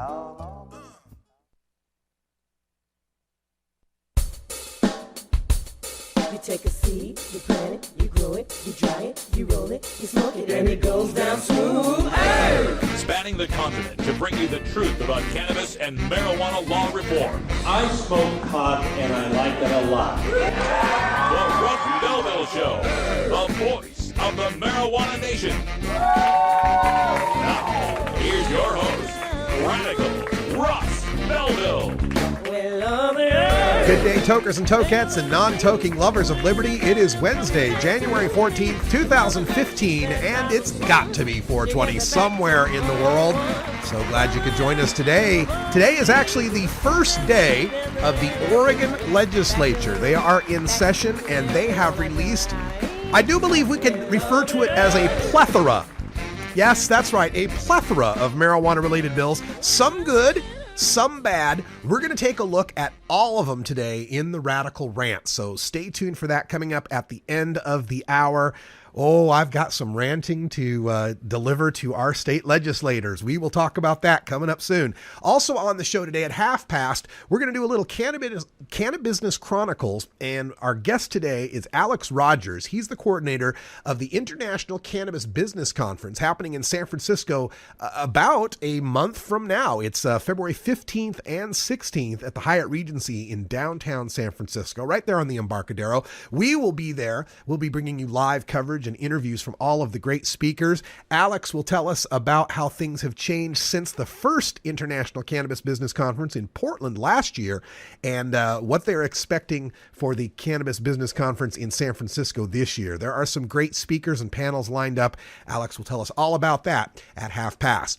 You take a seed, you plant it, you grow it, you dry it, you roll it, you smoke it, and it goes down smooth. Hey! Spanning the continent to bring you the truth about cannabis and marijuana law reform. I smoke pot and I like it a lot. The Russ Belville Show, the voice of the marijuana nation. Now, here's your host, Radical Russ Belville. Good day, tokers and tokettes and non-toking lovers of liberty. It is Wednesday, January 14th, 2015, and it's got to be 420 somewhere in the world. So glad you could join us today. Today is actually the first day of the Oregon legislature. They are in session, and they have released, I do believe we can refer to it as a plethora. Yes, that's right, a plethora of marijuana-related bills. Some good, some bad. We're going to take a look at all of them today in the Radical Rant. So stay tuned for that coming up at the end of the hour. Oh, I've got some ranting to deliver to our state legislators. We will talk about that coming up soon. Also on the show today at 1:30, we're going to do a little Cannabis Chronicles, and our guest today is Alex Rogers. He's the coordinator of the International Cannabis Business Conference happening in San Francisco about a month from now. It's February 15th and 16th at the Hyatt Regency in downtown San Francisco, right there on the Embarcadero. We will be there. We'll be bringing you live coverage and interviews from all of the great speakers. Alex will tell us about how things have changed since the first International Cannabis Business Conference in Portland last year, and what they're expecting for the Cannabis Business Conference in San Francisco this year. There are some great speakers and panels lined up. Alex will tell us all about that at 1:30.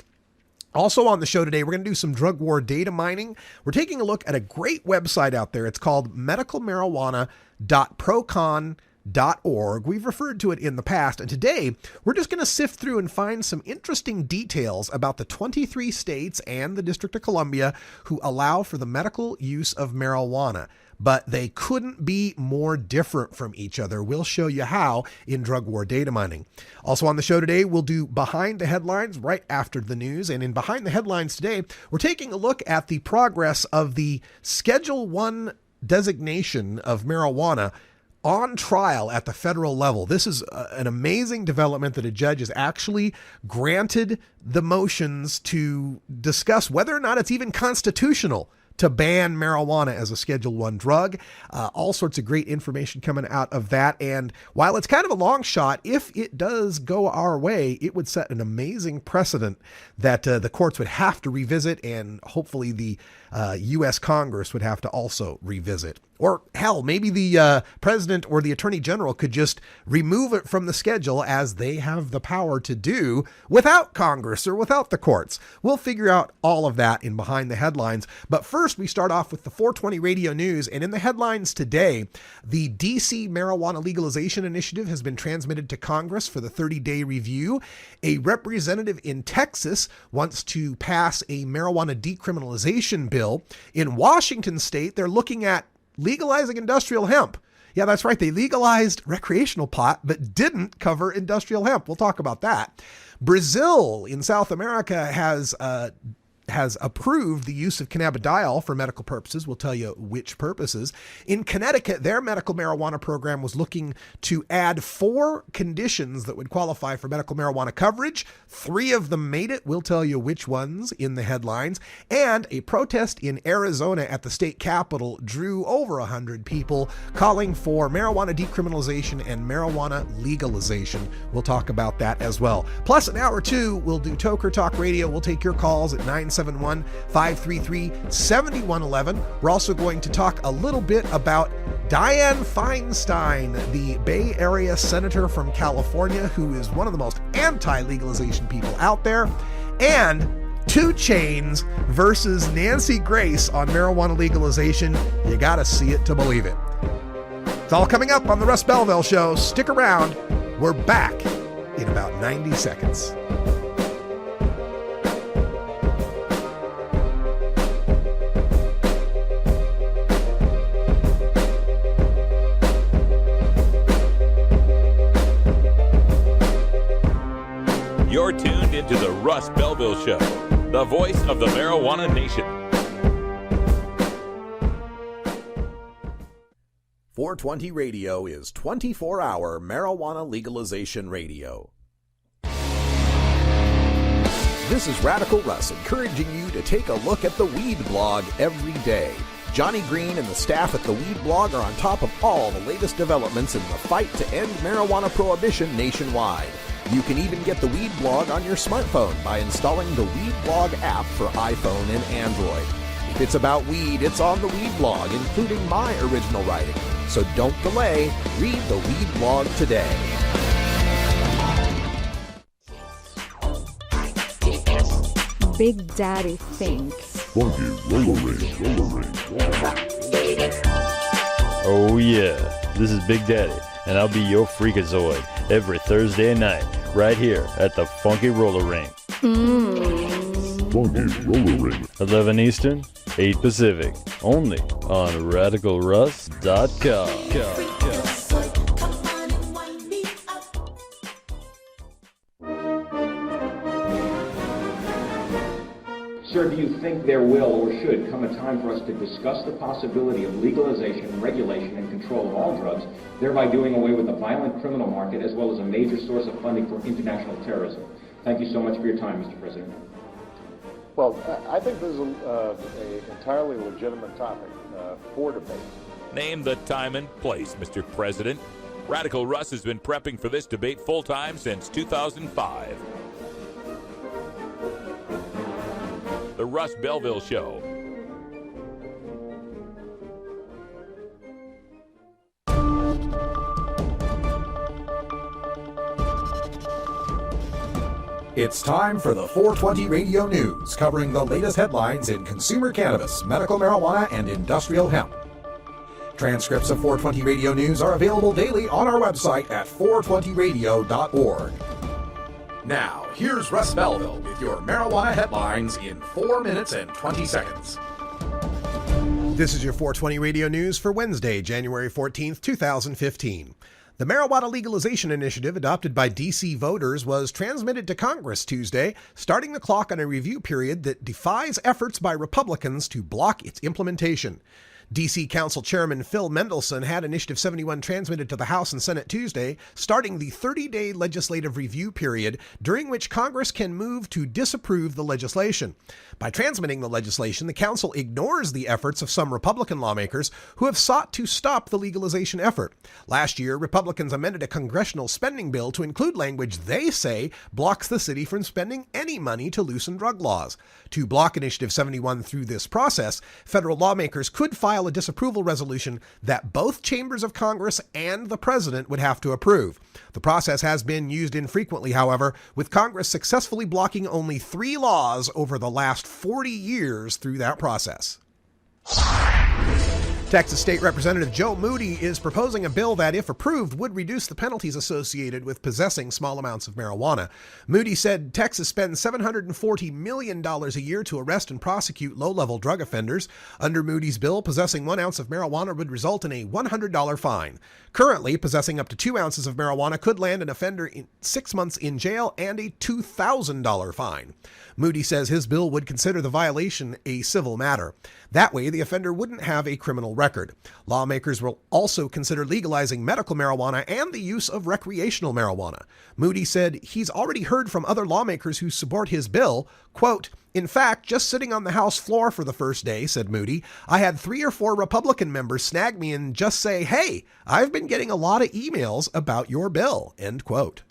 Also on the show today, we're going to do some drug war data mining. We're taking a look at a great website out there. It's called medicalmarijuana.procon.org. We've referred to it in the past, and today we're just going to sift through and find some interesting details about the 23 states and the District of Columbia who allow for the medical use of marijuana. But they couldn't be more different from each other. We'll show you how in drug war data mining. Also on the show today, we'll do Behind the Headlines right after the news. And in Behind the Headlines today, we're taking a look at the progress of the Schedule 1 designation of marijuana on trial at the federal level. This is an amazing development that a judge has actually granted the motions to discuss whether or not it's even constitutional to ban marijuana as a Schedule 1 drug. All sorts of great information coming out of that. And while it's kind of a long shot, if it does go our way, it would set an amazing precedent that the courts would have to revisit, and hopefully the U.S. Congress would have to also revisit. Or hell, maybe the president or the attorney general could just remove it from the schedule, as they have the power to do without Congress or without the courts. We'll figure out all of that in Behind the Headlines. But first, we start off with the 420 radio news. And in the headlines today, the D.C. marijuana legalization initiative has been transmitted to Congress for the 30-day review. A representative in Texas wants to pass a marijuana decriminalization bill. In Washington state, they're looking at legalizing industrial hemp. Yeah, that's right. They legalized recreational pot, but didn't cover industrial hemp. We'll talk about that. Brazil in South America has approved the use of cannabidiol for medical purposes. We'll tell you which purposes. In Connecticut, their medical marijuana program was looking to add 4 conditions that would qualify for medical marijuana coverage. 3 of them made it. We'll tell you which ones in the headlines. And a protest in Arizona at the state capitol drew over 100 people calling for marijuana decriminalization and marijuana legalization. We'll talk about that as well. Plus, an hour 2, we'll do Toker Talk Radio. We'll take your calls at 971-533-7111. We're also going to talk a little bit about Dianne Feinstein, the Bay Area senator from California, who is one of the most anti-legalization people out there, and 2 Chainz versus Nancy Grace on marijuana legalization. You gotta see it to believe it. It's all coming up on the Russ Belville Show. Stick around. We're back in about 90 seconds. You're tuned into the Russ Belville Show. the voice of the marijuana nation. 420 Radio is 24-hour marijuana legalization radio. This is Radical Russ encouraging you to take a look at the Weed Blog every day. Johnny Green and the staff at the Weed Blog are on top of all the latest developments in the fight to end marijuana prohibition nationwide. You can even get the Weed Blog on your smartphone by installing the Weed Blog app for iPhone and Android. If it's about weed, it's on the Weed Blog, including my original writing. So don't delay. Read the Weed Blog today. Big Daddy thinks. Funky roller ring. Oh yeah, this is Big Daddy, and I'll be your freakazoid every Thursday night, right here at the Funky Roller Ring. Funky roller ring. 11 Eastern, 8 Pacific, only on RadicalRuss.com. Sir, do you think there will or should come a time for us to discuss the possibility of legalization, regulation, and control of all drugs, thereby doing away with the violent criminal market as well as a major source of funding for international terrorism? Thank you so much for your time, Mr. President. Well, I think this is an entirely legitimate topic for debate. Name the time and place, Mr. President. Radical Russ has been prepping for this debate full-time since 2005. The Russ Belville Show. It's time for the 420 Radio News, covering the latest headlines in consumer cannabis, medical marijuana, and industrial hemp. Transcripts of 420 Radio News are available daily on our website at 420radio.org. Now, here's Russ Belville with your marijuana headlines in 4 minutes and 20 seconds. This is your 420 Radio News for Wednesday, January 14th, 2015. The marijuana legalization initiative adopted by D.C. voters was transmitted to Congress Tuesday, starting the clock on a review period that defies efforts by Republicans to block its implementation. D.C. Council Chairman Phil Mendelson had Initiative 71 transmitted to the House and Senate Tuesday, starting the 30-day legislative review period, during which Congress can move to disapprove the legislation. By transmitting the legislation, the Council ignores the efforts of some Republican lawmakers who have sought to stop the legalization effort. Last year, Republicans amended a congressional spending bill to include language they say blocks the city from spending any money to loosen drug laws. To block Initiative 71 through this process, federal lawmakers could file a disapproval resolution that both chambers of Congress and the president would have to approve. The process has been used infrequently, however, with Congress successfully blocking only 3 laws over the last 40 years through that process. Texas State Representative Joe Moody is proposing a bill that, if approved, would reduce the penalties associated with possessing small amounts of marijuana. Moody said Texas spends $740 million a year to arrest and prosecute low-level drug offenders. Under Moody's bill, possessing 1 ounce of marijuana would result in a $100 fine. Currently, possessing up to 2 ounces of marijuana could land an offender in 6 months in jail and a $2,000 fine. Moody says his bill would consider the violation a civil matter. That way, the offender wouldn't have a criminal record. Lawmakers will also consider legalizing medical marijuana and the use of recreational marijuana. Moody said he's already heard from other lawmakers who support his bill, quote, "In fact, just sitting on the House floor for the first day," said Moody, "I had 3 or 4 Republican members snag me and just say, 'Hey, I've been getting a lot of emails about your bill,' end quote."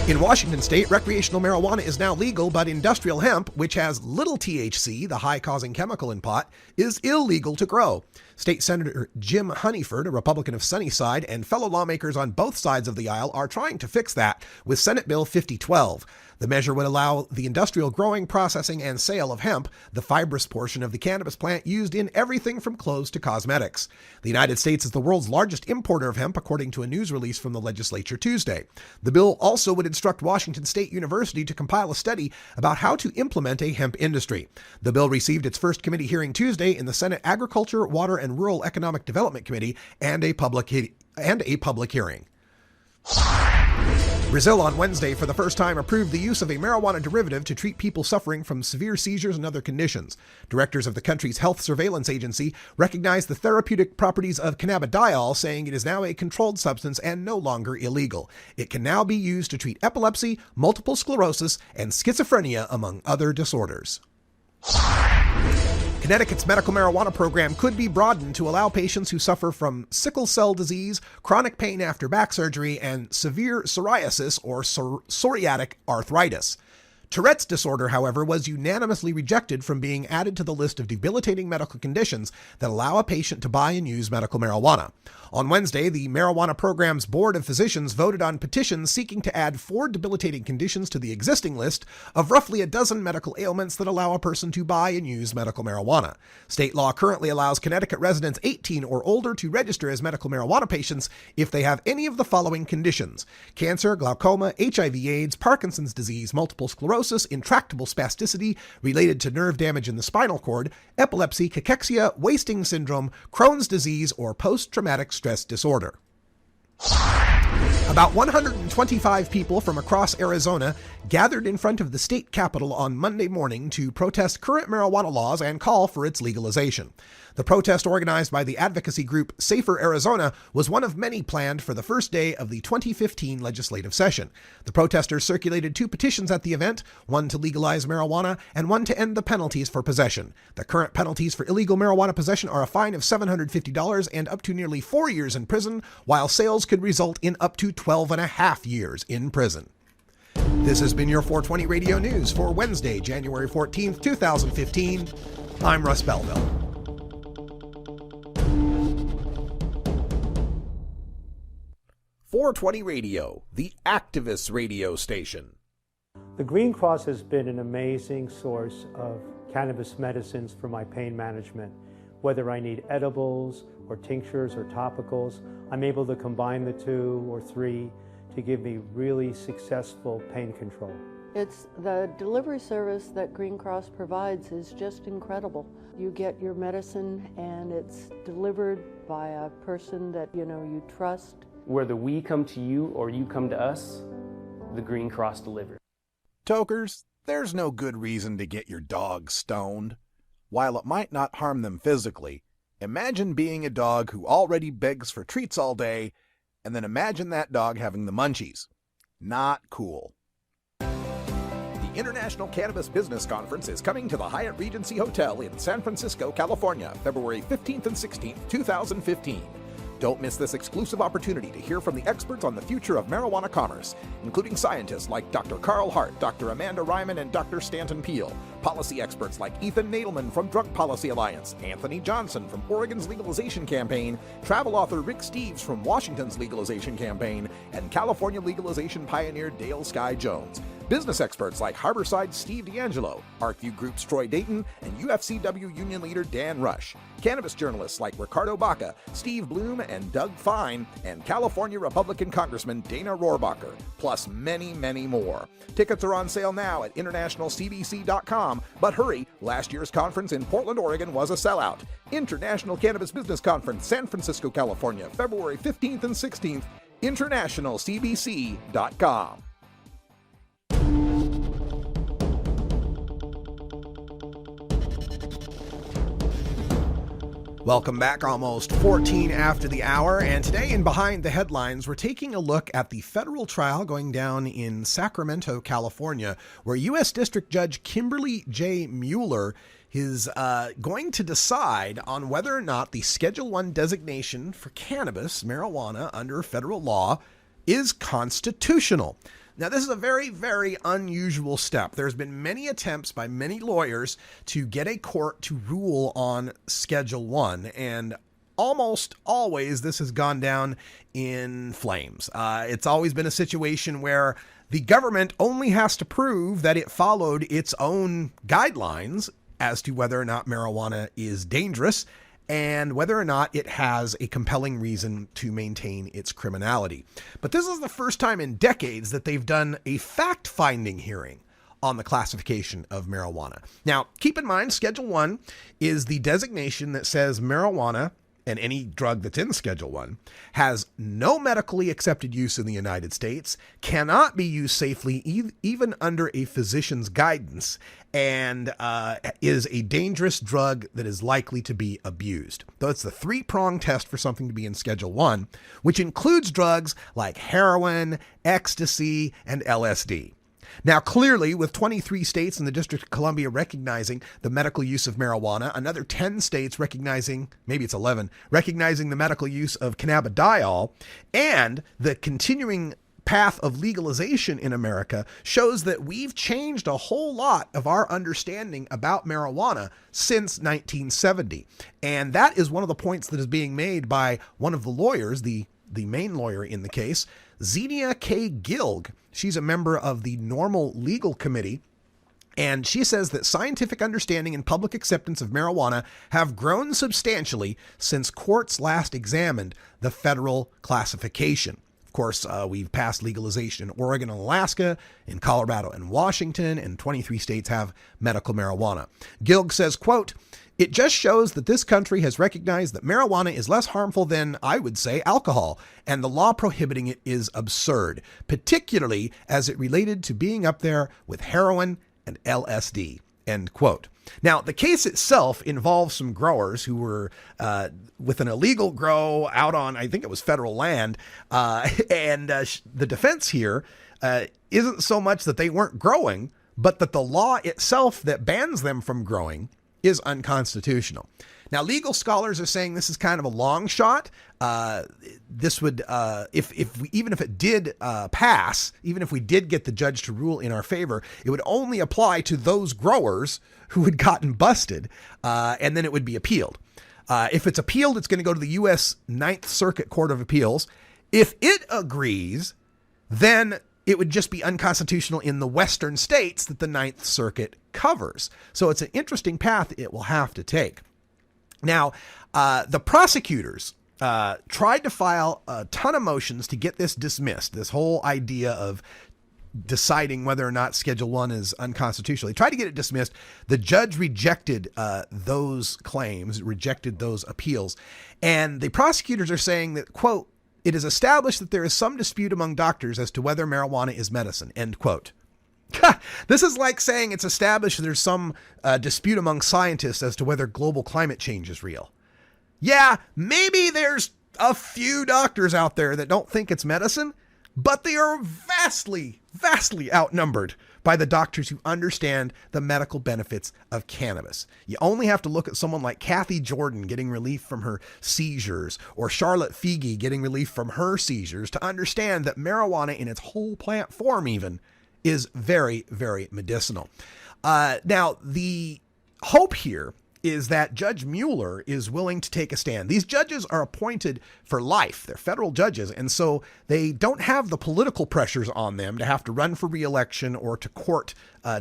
In Washington state, recreational marijuana is now legal, but industrial hemp, which has little THC, the high-causing chemical in pot, is illegal to grow. State Senator Jim Honeyford, a Republican of Sunnyside, and fellow lawmakers on both sides of the aisle are trying to fix that with Senate Bill 5012. The measure would allow the industrial growing, processing, and sale of hemp, the fibrous portion of the cannabis plant used in everything from clothes to cosmetics. The United States is the world's largest importer of hemp, according to a news release from the legislature Tuesday. The bill also would instruct Washington State University to compile a study about how to implement a hemp industry. The bill received its first committee hearing Tuesday in the Senate Agriculture, Water, and Rural Economic Development Committee and a public hearing. Brazil on Wednesday for the first time approved the use of a marijuana derivative to treat people suffering from severe seizures and other conditions. Directors of the country's health surveillance agency recognized the therapeutic properties of cannabidiol, saying it is now a controlled substance and no longer illegal. It can now be used to treat epilepsy, multiple sclerosis, and schizophrenia, among other disorders. Connecticut's medical marijuana program could be broadened to allow patients who suffer from sickle cell disease, chronic pain after back surgery, and severe psoriasis or psoriatic arthritis. Tourette's disorder, however, was unanimously rejected from being added to the list of debilitating medical conditions that allow a patient to buy and use medical marijuana. On Wednesday, the marijuana program's Board of Physicians voted on petitions seeking to add 4 debilitating conditions to the existing list of roughly a dozen medical ailments that allow a person to buy and use medical marijuana. State law currently allows Connecticut residents 18 or older to register as medical marijuana patients if they have any of the following conditions: cancer, glaucoma, HIV/AIDS, Parkinson's disease, multiple sclerosis, intractable spasticity related to nerve damage in the spinal cord, epilepsy, cachexia, wasting syndrome, Crohn's disease, or post-traumatic stress disorder. About 125 people from across Arizona gathered in front of the state capitol on Monday morning to protest current marijuana laws and call for its legalization. The protest, organized by the advocacy group Safer Arizona, was one of many planned for the first day of the 2015 legislative session. The protesters circulated 2 petitions at the event, one to legalize marijuana and one to end the penalties for possession. The current penalties for illegal marijuana possession are a fine of $750 and up to nearly 4 years in prison, while sales could result in up to 12.5 years in prison. This has been your 420 Radio News for Wednesday, January 14th, 2015. I'm Russ Belville. .420 Radio, the activist radio station. The Green Cross has been an amazing source of cannabis medicines for my pain management. Whether I need edibles or tinctures or topicals, I'm able to combine the 2 or 3 to give me really successful pain control. It's the delivery service that Green Cross provides is just incredible. You get your medicine and it's delivered by a person that you trust. Whether we come to you or you come to us, the Green Cross delivers. Tokers, there's no good reason to get your dog stoned. While it might not harm them physically, imagine being a dog who already begs for treats all day, and then imagine that dog having the munchies. Not cool. The International Cannabis Business Conference is coming to the Hyatt Regency Hotel in San Francisco, California, February 15th and 16th, 2015. Don't miss this exclusive opportunity to hear from the experts on the future of marijuana commerce, including scientists like Dr. Carl Hart, Dr. Amanda Ryman, and Dr. Stanton Peel, policy experts like Ethan Nadelman from Drug Policy Alliance, Anthony Johnson from Oregon's Legalization Campaign, travel author Rick Steves from Washington's Legalization Campaign, and California legalization pioneer Dale Sky Jones. Business experts like Harborside's Steve D'Angelo, ArcView Group's Troy Dayton, and UFCW union leader Dan Rush. Cannabis journalists like Ricardo Baca, Steve Bloom, and Doug Fine, and California Republican Congressman Dana Rohrabacher, plus many, many more. Tickets are on sale now at internationalcbc.com, but hurry, last year's conference in Portland, Oregon was a sellout. International Cannabis Business Conference, San Francisco, California, February 15th and 16th, internationalcbc.com. Welcome back, almost 14 after the hour, and today in Behind the Headlines, we're taking a look at the federal trial going down in Sacramento, California, where U.S. District Judge Kimberly J. Mueller is going to decide on whether or not the Schedule I designation for cannabis, marijuana, under federal law is constitutional. Now, this is a very, very unusual step. There's been many attempts by many lawyers to get a court to rule on Schedule I, and almost always this has gone down in flames. It's always been a situation where the government only has to prove that it followed its own guidelines as to whether or not marijuana is dangerous, and whether or not it has a compelling reason to maintain its criminality. But this is the first time in decades that they've done a fact-finding hearing on the classification of marijuana. Now, keep in mind, Schedule I is the designation that says marijuana and any drug that's in Schedule 1, has no medically accepted use in the United States, cannot be used safely even under a physician's guidance, and is a dangerous drug that is likely to be abused. So it's the three-prong test for something to be in Schedule 1, which includes drugs like heroin, ecstasy, and LSD. Now, clearly, with 23 states and the District of Columbia recognizing the medical use of marijuana, another 10 states recognizing, maybe it's 11, recognizing the medical use of cannabidiol, and the continuing path of legalization in America shows that we've changed a whole lot of our understanding about marijuana since 1970. And that is one of the points that is being made by one of the lawyers, the main lawyer in the case, Xenia K. Gilg. She's a member of the Normal Legal Committee, and she says that scientific understanding and public acceptance of marijuana have grown substantially since courts last examined the federal classification. Of course, we've passed legalization in Oregon and Alaska, in Colorado and Washington, and 23 states have medical marijuana. Gilg says, quote, "It just shows that this country has recognized that marijuana is less harmful than, I would say, alcohol, and the law prohibiting it is absurd, particularly as it related to being up there with heroin and LSD." End quote. Now, the case itself involves some growers who were with an illegal grow out on, I think it was federal land, and the defense here isn't so much that they weren't growing, but that the law itself that bans them from growing is unconstitutional. Now, legal scholars are saying this is kind of a long shot. This would, even if it did pass, even if we did get the judge to rule in our favor, it would only apply to those growers who had gotten busted, and then it would be appealed. If it's appealed, it's going to go to the U.S. Ninth Circuit Court of Appeals. If it agrees, then it would just be unconstitutional in the western states that the Ninth Circuit covers. So it's an interesting path it will have to take. Now, the prosecutors tried to file a ton of motions to get this dismissed, this whole idea of deciding whether or not Schedule 1 is unconstitutional. They tried to get it dismissed. The judge rejected those claims, rejected those appeals. And the prosecutors are saying that, quote, "It is established that there is some dispute among doctors as to whether marijuana is medicine," end quote. This is like saying it's established there's some dispute among scientists as to whether global climate change is real. Yeah, maybe there's a few doctors out there that don't think it's medicine, but they are vastly, vastly outnumbered by the doctors who understand the medical benefits of cannabis. You only have to look at someone like Kathy Jordan getting relief from her seizures, or Charlotte Figi getting relief from her seizures, to understand that marijuana in its whole plant form even is very, very medicinal. Now, the hope here is that Judge Mueller is willing to take a stand. These judges are appointed for life. They're federal judges, and so they don't have the political pressures on them to have to run for re-election or to court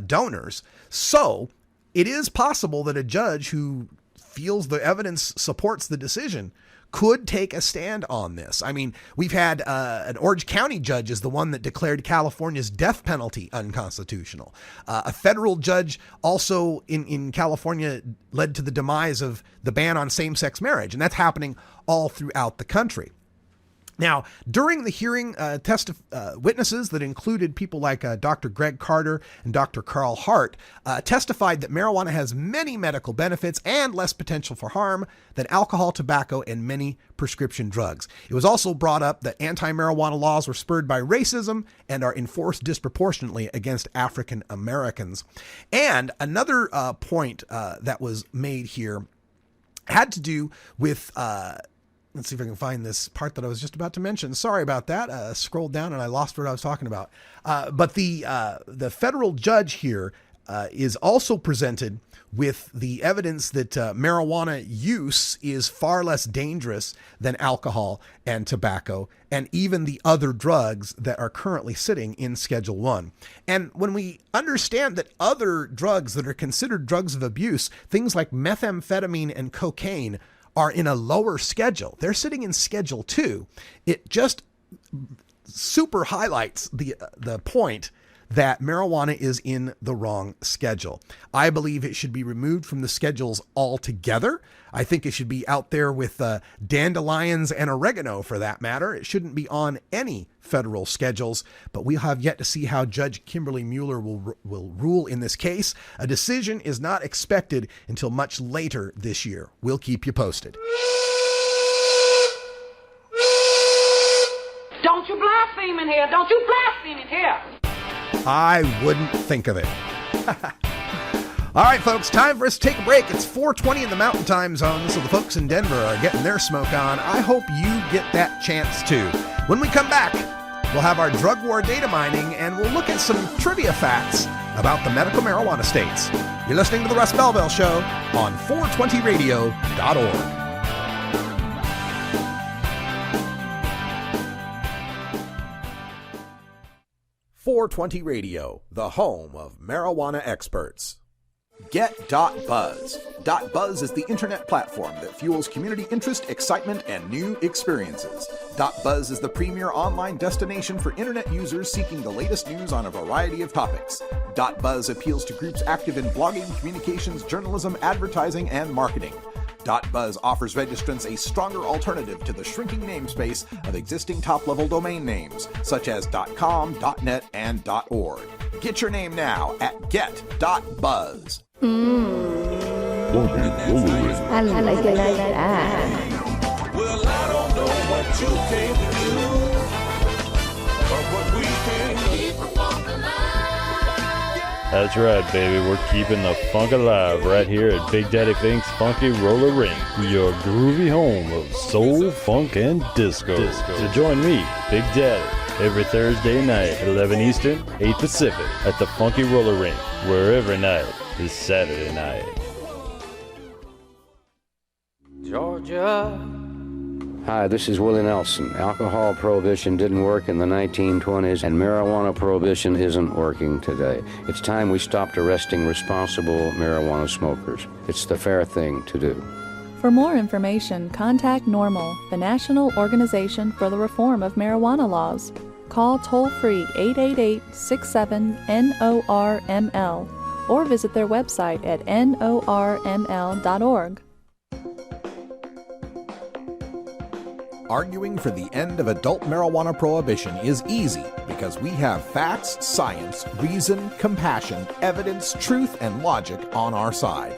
donors. So it is possible that a judge who feels the evidence supports the decision could take a stand on this. I mean, we've had an Orange County judge is the one that declared California's death penalty unconstitutional. A federal judge also in California led to the demise of the ban on same-sex marriage, and that's happening all throughout the country. Now, during the hearing, witnesses that included people like Dr. Greg Carter and Dr. Carl Hart testified that marijuana has many medical benefits and less potential for harm than alcohol, tobacco, and many prescription drugs. It was also brought up that anti-marijuana laws were spurred by racism and are enforced disproportionately against African Americans. And another point that was made here had to do with let's see if I can find this part that I was just about to mention. Sorry about that. Scrolled down and I lost what I was talking about. But the federal judge here is also presented with the evidence that marijuana use is far less dangerous than alcohol and tobacco and even the other drugs that are currently sitting in Schedule 1. And when we understand that other drugs that are considered drugs of abuse, things like methamphetamine and cocaine, are in a lower schedule, they're sitting in Schedule 2, it just super highlights the point that marijuana is in the wrong schedule. I believe it should be removed from the schedules altogether. I think it should be out there with dandelions and oregano, for that matter. It shouldn't be on any federal schedules, but we'll have yet to see how Judge Kimberly Mueller will rule in this case. A decision is not expected until much later this year. We'll keep you posted. Don't you blaspheme in here! Don't you blaspheme in here! I wouldn't think of it. All right, folks, time for us to take a break. It's 4:20 in the Mountain Time Zone, so the folks in Denver are getting their smoke on. I hope you get that chance too. When we come back, we'll have our drug war data mining, and we'll look at some trivia facts about the medical marijuana states. You're listening to the Russ Belville Show on 420radio.org. .420 Radio, the home of marijuana experts. Get.Buzz. .Buzz is the internet platform that fuels community interest, excitement, and new experiences. .Buzz is the premier online destination for internet users seeking the latest news on a variety of topics. .Buzz appeals to groups active in blogging, communications, journalism, advertising, and marketing. .Buzz offers registrants a stronger alternative to the shrinking namespace of existing top-level domain names, such as .com, .net, and .org. Get your name now at get.buzz. Funky Rollerin'. I like it like that. Well, I don't know what you came to do, but what we came to keep the funk alive. That's right, baby. We're keeping the funk alive right here at Big Daddy Fink's Funky Rollerin', your groovy home of soul, funk, and disco. So join me, Big Daddy, every Thursday night, 11 Eastern, 8 Pacific, at the Funky Rollerin', where every night is Saturday night. Georgia. Hi, this is Willie Nelson. Alcohol prohibition didn't work in the 1920s, and marijuana prohibition isn't working today. It's time we stopped arresting responsible marijuana smokers. It's the fair thing to do. For more information, contact NORML, the National Organization for the Reform of Marijuana Laws. Call toll-free 888-67-NORML or visit their website at norml.org. Arguing for the end of adult marijuana prohibition is easy because we have facts, science, reason, compassion, evidence, truth, and logic on our side.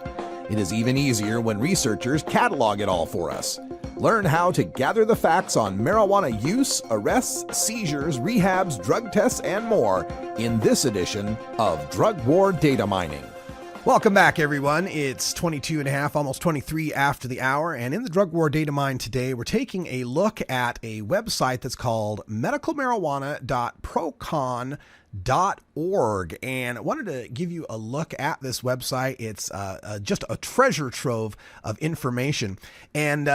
It is even easier when researchers catalog it all for us. Learn how to gather the facts on marijuana use, arrests, seizures, rehabs, drug tests, and more in this edition of Drug War Data Mining. Welcome back, everyone. It's 22 and a half, almost 23 after the hour. And in the Drug War Data Mine today, we're taking a look at a website that's called medicalmarijuana.procon.org. And I wanted to give you a look at this website. It's just a treasure trove of information. And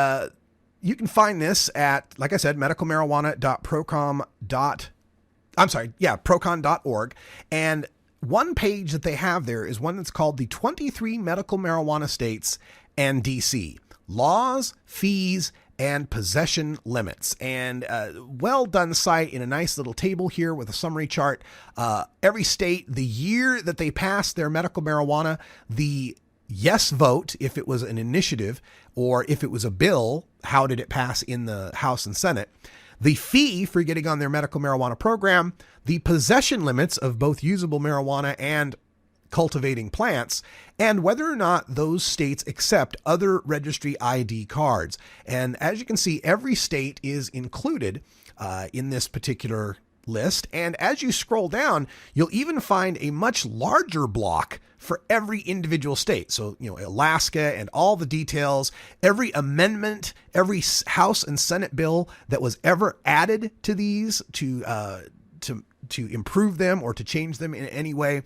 you can find this at, like I said, procon.org. And one page that they have there is one that's called the 23 Medical Marijuana States and DC. Laws, fees, and possession limits. And well done site in a nice little table here with a summary chart. Every state, the year that they passed their medical marijuana, the yes vote, if it was an initiative, or if it was a bill, how did it pass in the House and Senate? The fee for getting on their medical marijuana program, the possession limits of both usable marijuana and cultivating plants, and whether or not those states accept other registry ID cards. And as you can see, every state is included in this particular list. And as you scroll down, you'll even find a much larger block for every individual state. So, Alaska and all the details, every amendment, every House and Senate bill that was ever added to these to improve them or to change them in any way,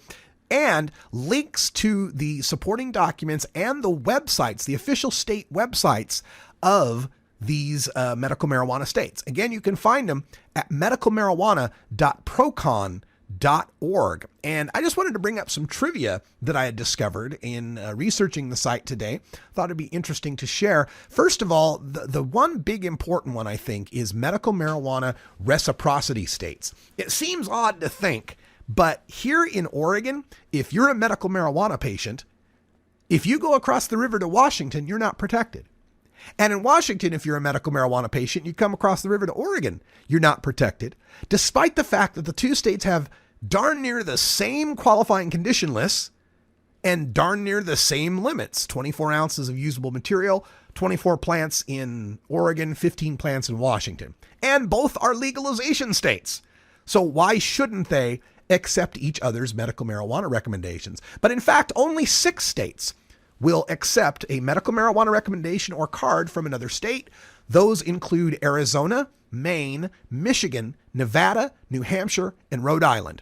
and links to the supporting documents and the websites, the official state websites of these medical marijuana states. Again, you can find them at medicalmarijuana.procon.org. And I just wanted to bring up some trivia that I had discovered in researching the site today. Thought it'd be interesting to share. First of all, the one big important one, I think, is medical marijuana reciprocity states. It seems odd to think, But here in Oregon, if you're a medical marijuana patient, if you go across the river to Washington, you're not protected. And in Washington, if you're a medical marijuana patient, you come across the river to Oregon, you're not protected, despite the fact that the two states have darn near the same qualifying condition lists and darn near the same limits, 24 ounces of usable material, 24 plants in Oregon, 15 plants in Washington. And both are legalization states. So why shouldn't they accept each other's medical marijuana recommendations? But in fact, only 6 states will accept a medical marijuana recommendation or card from another state. Those include Arizona, Maine, Michigan, Nevada, New Hampshire, and Rhode Island.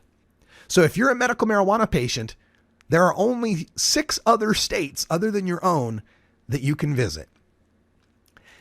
So if you're a medical marijuana patient, there are only 6 other states other than your own that you can visit.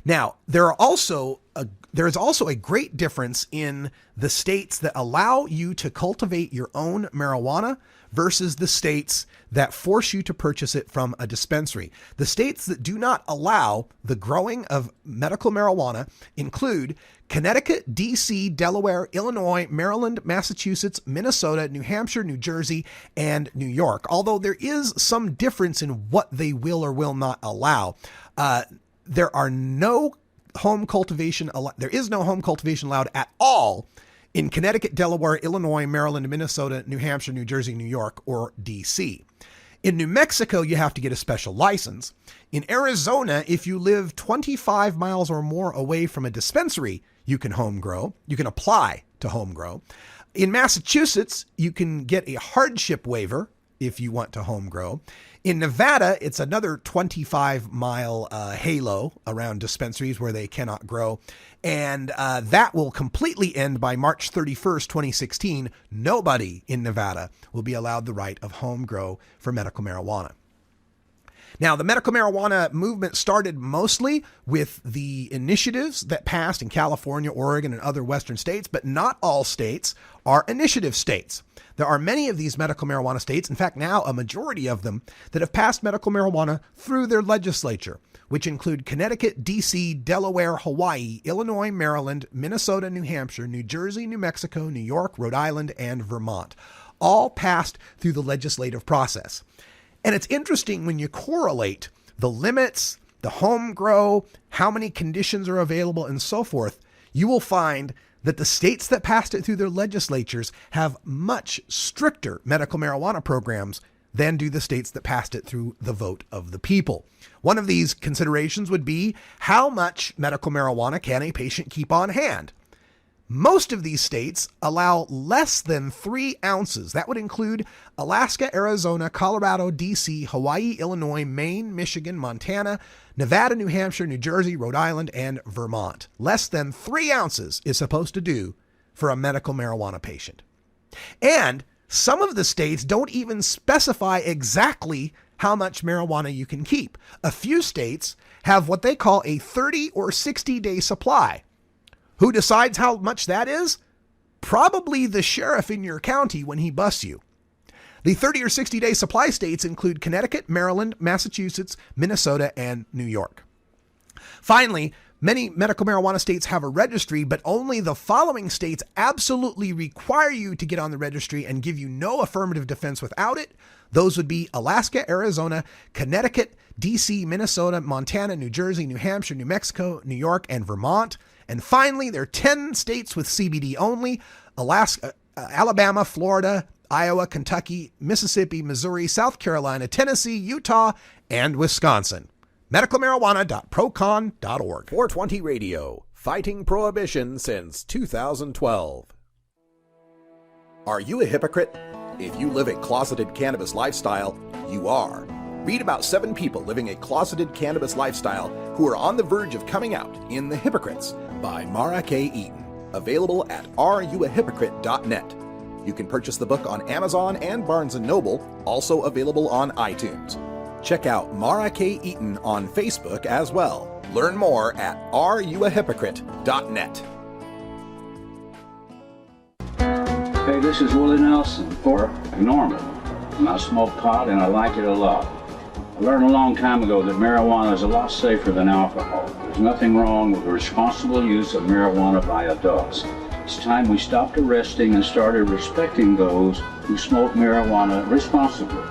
Now, there is also a great difference in the states that allow you to cultivate your own marijuana versus the states that force you to purchase it from a dispensary. The states that do not allow the growing of medical marijuana include Connecticut, DC, Delaware, Illinois, Maryland, Massachusetts, Minnesota, New Hampshire, New Jersey, and New York. Although there is some difference in what they will or will not allow. There is no home cultivation allowed at all in Connecticut, Delaware, Illinois, Maryland, Minnesota, New Hampshire, New Jersey, New York, or DC. In New Mexico, you have to get a special license. In Arizona, if you live 25 miles or more away from a dispensary, you can home grow. You can apply to home grow. In Massachusetts, you can get a hardship waiver if you want to home grow. In Nevada, it's another 25-mile halo around dispensaries where they cannot grow. And that will completely end by March 31st, 2016. Nobody in Nevada will be allowed the right of home grow for medical marijuana. Now, the medical marijuana movement started mostly with the initiatives that passed in California, Oregon, and other Western states, but not all states are initiative states. There are many of these medical marijuana states, in fact, now a majority of them, that have passed medical marijuana through their legislature, which include Connecticut, DC, Delaware, Hawaii, Illinois, Maryland, Minnesota, New Hampshire, New Jersey, New Mexico, New York, Rhode Island, and Vermont. All passed through the legislative process. And it's interesting when you correlate the limits, the home grow, how many conditions are available, and so forth, you will find that the states that passed it through their legislatures have much stricter medical marijuana programs than do the states that passed it through the vote of the people. One of these considerations would be how much medical marijuana can a patient keep on hand? Most of these states allow less than 3 ounces. That would include Alaska, Arizona, Colorado, DC, Hawaii, Illinois, Maine, Michigan, Montana, Nevada, New Hampshire, New Jersey, Rhode Island, and Vermont. Less than 3 ounces is supposed to do for a medical marijuana patient. And some of the states don't even specify exactly how much marijuana you can keep. A few states have what they call a 30 or 60-day supply. Who decides how much that is? Probably the sheriff in your county when he busts you. The 30 or 60-day supply states include Connecticut, Maryland, Massachusetts, Minnesota, and New York. Finally, many medical marijuana states have a registry, but only the following states absolutely require you to get on the registry and give you no affirmative defense without it. Those would be Alaska, Arizona, Connecticut, DC, Minnesota, Montana, New Jersey, New Hampshire, New Mexico, New York, and Vermont. And finally, there are 10 states with CBD only: Alaska, Alabama, Florida, Iowa, Kentucky, Mississippi, Missouri, South Carolina, Tennessee, Utah, and Wisconsin. medicalmarijuana.procon.org. 420 Radio, fighting prohibition since 2012. Are you a hypocrite? If you live a closeted cannabis lifestyle, you are. Read about 7 people living a closeted cannabis lifestyle who are on the verge of coming out in The Hypocrites by Mara K. Eaton. Available at areyouahypocrite.net. You can purchase the book on Amazon and Barnes & Noble, also available on iTunes. Check out Mara K. Eaton on Facebook as well. Learn more at areyouahypocrite.net. Hey, this is Willie Nelson, or Norman. And I smoke pot and I like it a lot. I learned a long time ago that marijuana is a lot safer than alcohol. There's nothing wrong with the responsible use of marijuana by adults. It's time we stopped arresting and started respecting those who smoke marijuana responsibly.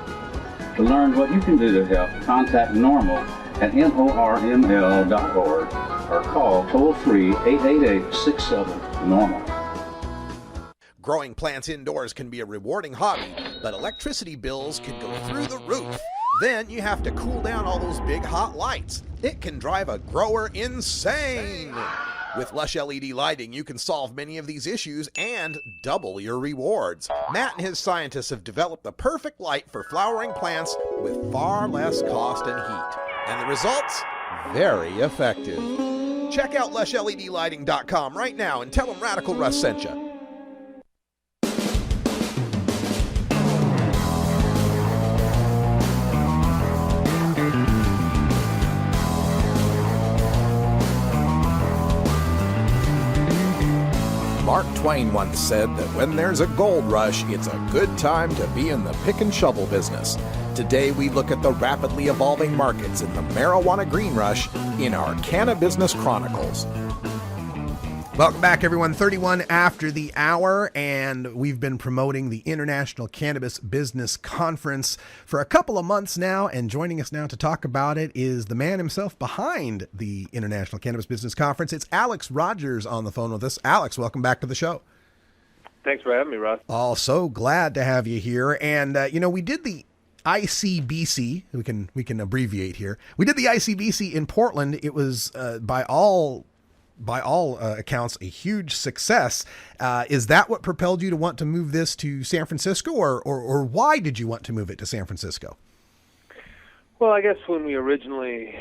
To learn what you can do to help, contact NORML at norml.org or call toll-free 888-67-NORMAL. Growing plants indoors can be a rewarding hobby, but electricity bills can go through the roof. Then you have to cool down all those big hot lights. It can drive a grower insane. With Lush LED lighting, you can solve many of these issues and double your rewards. Matt and his scientists have developed the perfect light for flowering plants with far less cost and heat. And the results? Very effective. Check out lushledlighting.com right now and tell them Radical Russ sent you. Mark Twain once said that when there's a gold rush, it's a good time to be in the pick and shovel business. Today we look at the rapidly evolving markets in the marijuana green rush in our Cannabusiness Chronicles. Welcome back, everyone. 31 after the hour, and we've been promoting the International Cannabis Business Conference for a couple of months now, and joining us now to talk about it is the man himself behind the International Cannabis Business Conference. It's Alex Rogers on the phone with us. Alex, welcome back to the show. Thanks for having me, Russ. Oh, so glad to have you here. And, we did the ICBC, we can abbreviate here. We did the ICBC in Portland. It was, by all accounts, a huge success. Is that what propelled you to want to move this to San Francisco, or why did you want to move it to San Francisco? Well, I guess when we originally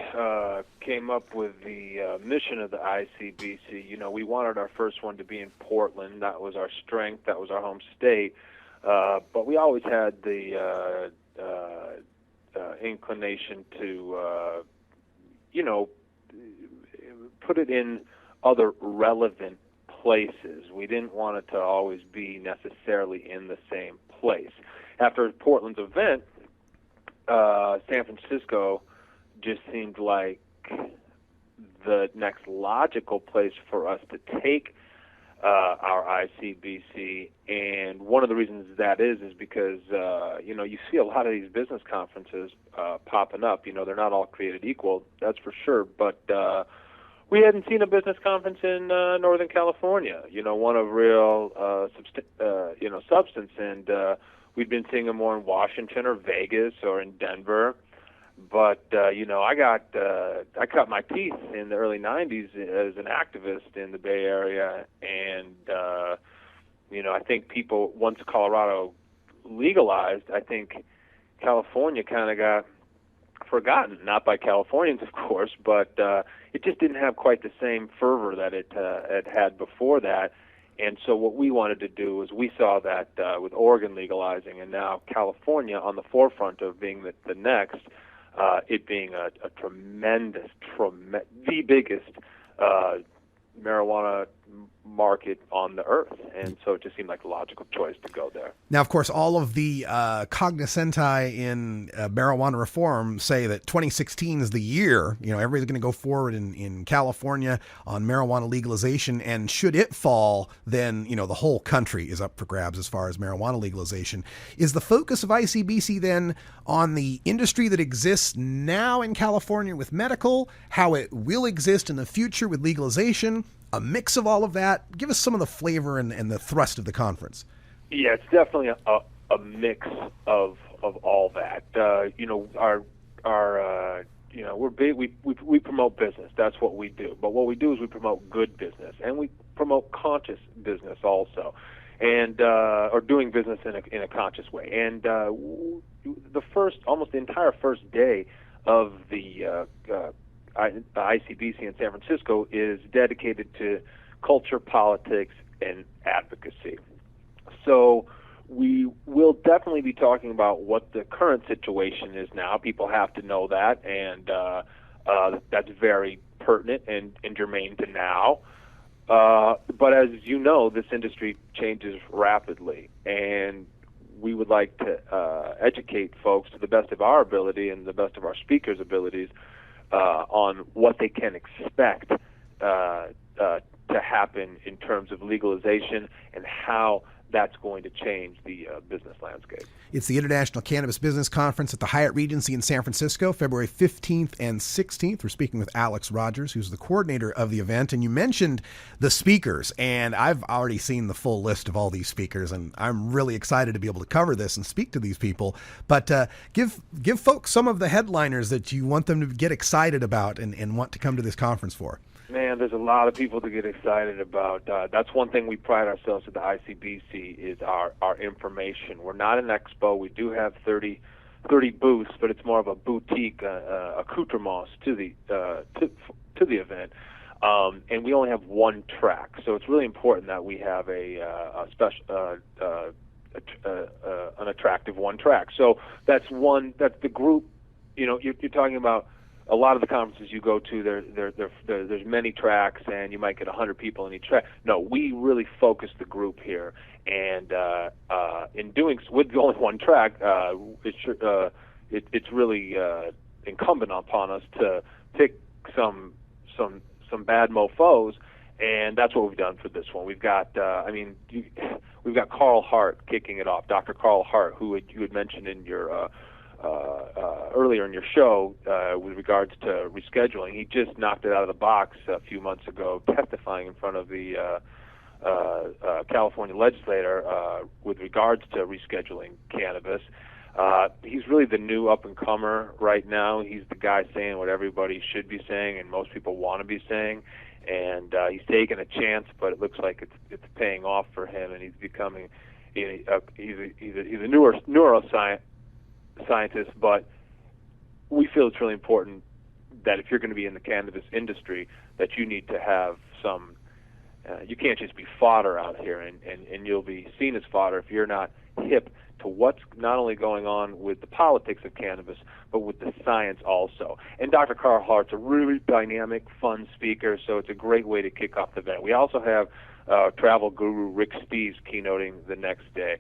came up with the mission of the ICBC, we wanted our first one to be in Portland. That was our strength. That was our home state. But we always had the inclination to, put it in other relevant places. We didn't want it to always be necessarily in the same place. After Portland's event, San Francisco just seemed like the next logical place for us to take our ICBC, and one of the reasons that is because you see a lot of these business conferences popping up. They're not all created equal, that's for sure, but we hadn't seen a business conference in Northern California, one of real substance, and we'd been seeing them more in Washington or Vegas or in Denver. But I cut my teeth in the early '90s as an activist in the Bay Area, and I think people, once Colorado legalized, I think California kind of got forgotten, not by Californians, of course, but it just didn't have quite the same fervor that it had before that. And so what we wanted to do was, we saw that with Oregon legalizing and now California on the forefront of being the next, it being a tremendous, the biggest marijuana market on the earth. And so it just seemed like a logical choice to go there. Now, of course, all of the cognoscenti in marijuana reform say that 2016 is the year. Everybody's going to go forward in California on marijuana legalization. And should it fall, then, the whole country is up for grabs as far as marijuana legalization. Is the focus of ICBC then on the industry that exists now in California with medical, how it will exist in the future with legalization, a mix of all of that? Give us some of the flavor and the thrust of the conference. Yeah, it's definitely a mix of all that. We're big. We promote business. That's what we do. But what we do is we promote good business, and we promote conscious business also, and or doing business in a conscious way. And almost the entire first day of the ICBC in San Francisco is dedicated to culture, politics, and advocacy. So we will definitely be talking about what the current situation is now. People have to know that, and that's very pertinent and germane to now. But as you know, this industry changes rapidly, and we would like to educate folks to the best of our ability and the best of our speakers' abilities on what they can expect to happen in terms of legalization and how that's going to change the business landscape. It's the International Cannabis Business Conference at the Hyatt Regency in San Francisco, February 15th and 16th. We're speaking with Alex Rogers, who's the coordinator of the event. And you mentioned the speakers, and I've already seen the full list of all these speakers, and I'm really excited to be able to cover this and speak to these people. But give folks some of the headliners that you want them to get excited about and want to come to this conference for. Man, there's a lot of people to get excited about. That's one thing we pride ourselves at the ICBC is our information. We're not an expo. We do have 30 booths, but it's more of a boutique accoutrements to the event. And we only have one track, so it's really important that we have a special, an attractive one track. So that's the group. You know, you're talking about. A lot of the conferences you go to, there's many tracks, and you might get 100 people in each track. No, we really focus the group here, and in doing with only one track, it's really incumbent upon us to pick some bad mofos, and that's what we've done for this one. We've got, we've got Carl Hart kicking it off, Dr. Carl Hart, who you had mentioned in your. Earlier in your show with regards to rescheduling. He just knocked it out of the box a few months ago, testifying in front of the California legislator with regards to rescheduling cannabis. He's really the new up-and-comer right now. He's the guy saying what everybody should be saying and most people want to be saying. And he's taking a chance, but it looks like it's paying off for him, and he's becoming he's a neuroscientist, but we feel it's really important that if you're going to be in the cannabis industry, that you need to have some. You can't just be fodder out here, and you'll be seen as fodder if you're not hip to what's not only going on with the politics of cannabis, but with the science also. And Dr. Carl Hart's a really dynamic, fun speaker, so it's a great way to kick off the event. We also have travel guru Rick Steves keynoting the next day.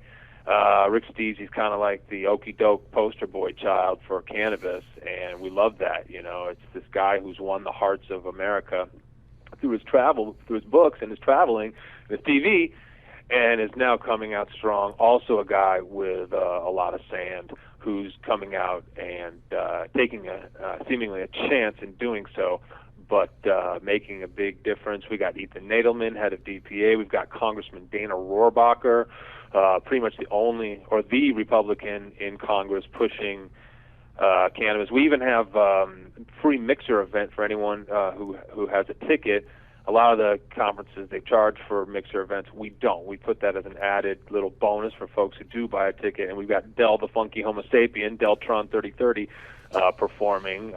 Rick Steves, he's kind of like the okey doke poster boy child for cannabis, and we love that. You know, it's this guy who's won the hearts of America through his travel, through his books and his traveling, and his TV, and is now coming out strong. Also a guy with a lot of sand who's coming out and taking seemingly a chance in doing so, but making a big difference. We got Ethan Nadelman, head of DPA. We've got Congressman Dana Rohrabacher, pretty much the only or the Republican in Congress pushing cannabis. We even have free mixer event for anyone who has a ticket. A lot of the conferences, they charge for mixer events. We don't. We put that as an added little bonus for folks who do buy a ticket. And we've got Del the Funky Homo Sapien, Deltron 3030, performing